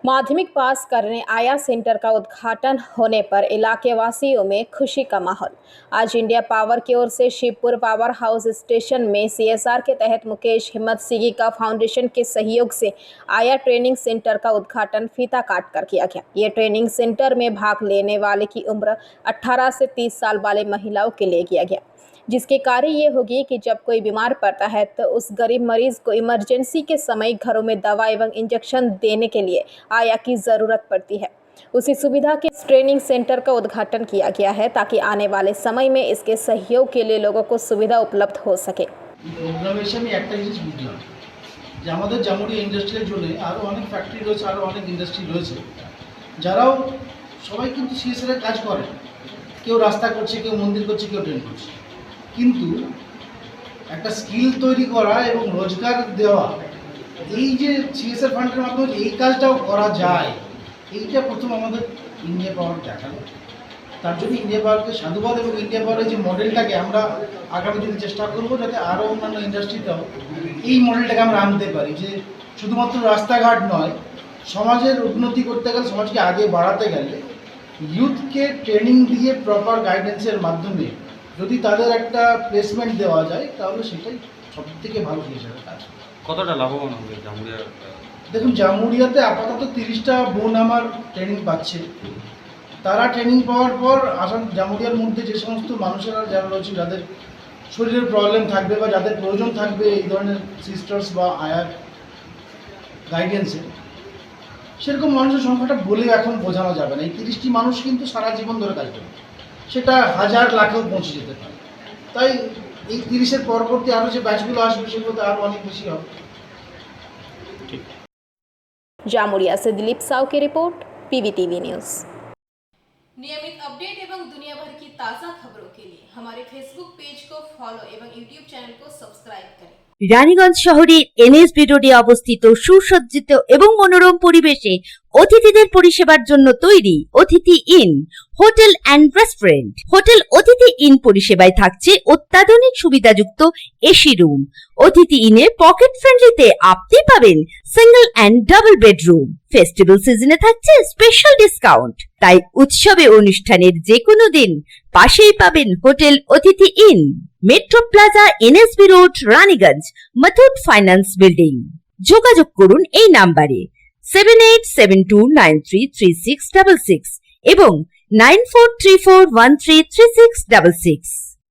माध्यमिक पास करने आया सेंटर का उद्घाटन होने पर इलाके वासियों में खुशी का माहौल। आज इंडिया पावर की ओर से शिवपुर पावर हाउस स्टेशन में सीएसआर के तहत मुकेश हिम्मत सिगी का फाउंडेशन के सहयोग से आया ट्रेनिंग सेंटर का उद्घाटन फीता काट कर किया गया। ये ट्रेनिंग सेंटर में भाग लेने वाले की उम्र 18 से 30 साल वाले महिलाओं के लिए किया गया, जिसके कार्य ये होगी कि जब कोई बीमार पड़ता है तो उस गरीब मरीज को इमरजेंसी के समय घरों में दवा एवं इंजेक्शन देने के लिए आया की ज़रूरत पड़ती है। उसी सुविधा के ट्रेनिंग सेंटर का उद्घाटन किया गया है ताकि आने वाले समय में इसके सहयोग के लिए लोगों को सुविधा उपलब्ध हो सके। জামুরিয়া ইন্ডাস্ট্রিয়াল জোনে আরও অনেক ফ্যাক্টরি রয়েছে, আরও অনেক ইন্ডাস্ট্রি রয়েছে, যারাও সবাই কিন্তু সিএসআর কাজ করে। কেউ রাস্তা করছে, কেউ মন্দির করছে, কেউ ট্রেন করছে, কিন্তু একটা স্কিল তৈরি করা এবং রোজগার দেওয়া, এই যে সিএসআর ফান্ডের মাধ্যমে এই কাজটাও করা যায়, এইটা প্রথম আমাদের ইন্ডিয়া পাওয়ার দেখালো। তার জন্য ইন্ডিয়া পাওয়ারকে সাধুবাদ এবং ইন্ডিয়া পাওয়ারের যে মডেলটাকে আমরা আগামী দিনে চেষ্টা করবো যাতে আরও অন্যান্য ইন্ডাস্ট্রিতেও এই মডেলটাকে আমরা আনতে পারি, যে শুধুমাত্র রাস্তাঘাট নয়, সমাজের উন্নতি করতে গেলে, সমাজকে আগে বাড়াতে গেলে ইউথকে ট্রেনিং দিয়ে প্রপার গাইডেন্সের মাধ্যমে যদি তাদের একটা প্লেসমেন্ট দেওয়া যায় তাহলে সেটাই সবথেকে ভালো হিসেবে কাজ। কতটা লাভবান হবে জামুরিয়া? দেখুন, জামুরিয়াতে আপাতত 30টা বোন আমার ট্রেনিং পাচ্ছে। তারা ট্রেনিং পাওয়ার পর আসাম জামুরিয়ার মধ্যে যে সমস্ত মানুষেরা যারা রয়েছে, যাদের শরীরের প্রবলেম থাকবে বা যাদের প্রয়োজন থাকবে এই ধরনের সিস্টার্স বা আয়ার গাইডেন্সে, সেরকম মানুষের সংখ্যাটা বলে এখন বোঝানো যাবে না। এই 30টি মানুষ কিন্তু সারা জীবন ধরে কাজ করবে, সেটা হাজার লাখেও পৌঁছে যেতে পারে। তাই এই 30-এর পরবর্তী আরও যে ব্যাচগুলো আসবে সেগুলোতে আরও অনেক বেশি হবে। जामुरिया से दिलीप साव की रिपोर्ट, पीवीटीवी न्यूज़। नियमित अपडेट एवं दुनिया भर की ताज़ा खबरों के लिए हमारे फेसबुक पेज को फॉलो एवं यूट्यूब चैनल को सब्सक्राइब करें। রানীগঞ্জ শহরের এনএসবি রোডে অবস্থিত সুসজ্জিত এবং মনোরম পরিবেশে অতিথিদের পরিষেবার জন্য তৈরি অতিথি in hotel and restaurant. Hotel অতিথি ইন পরিষেবায় থাকছে অত্যাধুনিক সুবিধাযুক্ত এসি রুম। অতিথি ইনে পকেট ফ্রেন্ডলিতে আপনি পাবেন single and double bedroom. Festival সিজনে থাকছে স্পেশাল ডিসকাউন্ট। তাই উৎসবে অনুষ্ঠানের যে কোনো দিন পাশেই পাবেন হোটেল অতিথি in, metro plaza, NSB road, Raniganj, Muthoot finance building. যোগাযোগ করুন এই নাম্বারে 7872933666 এবং 9434133666।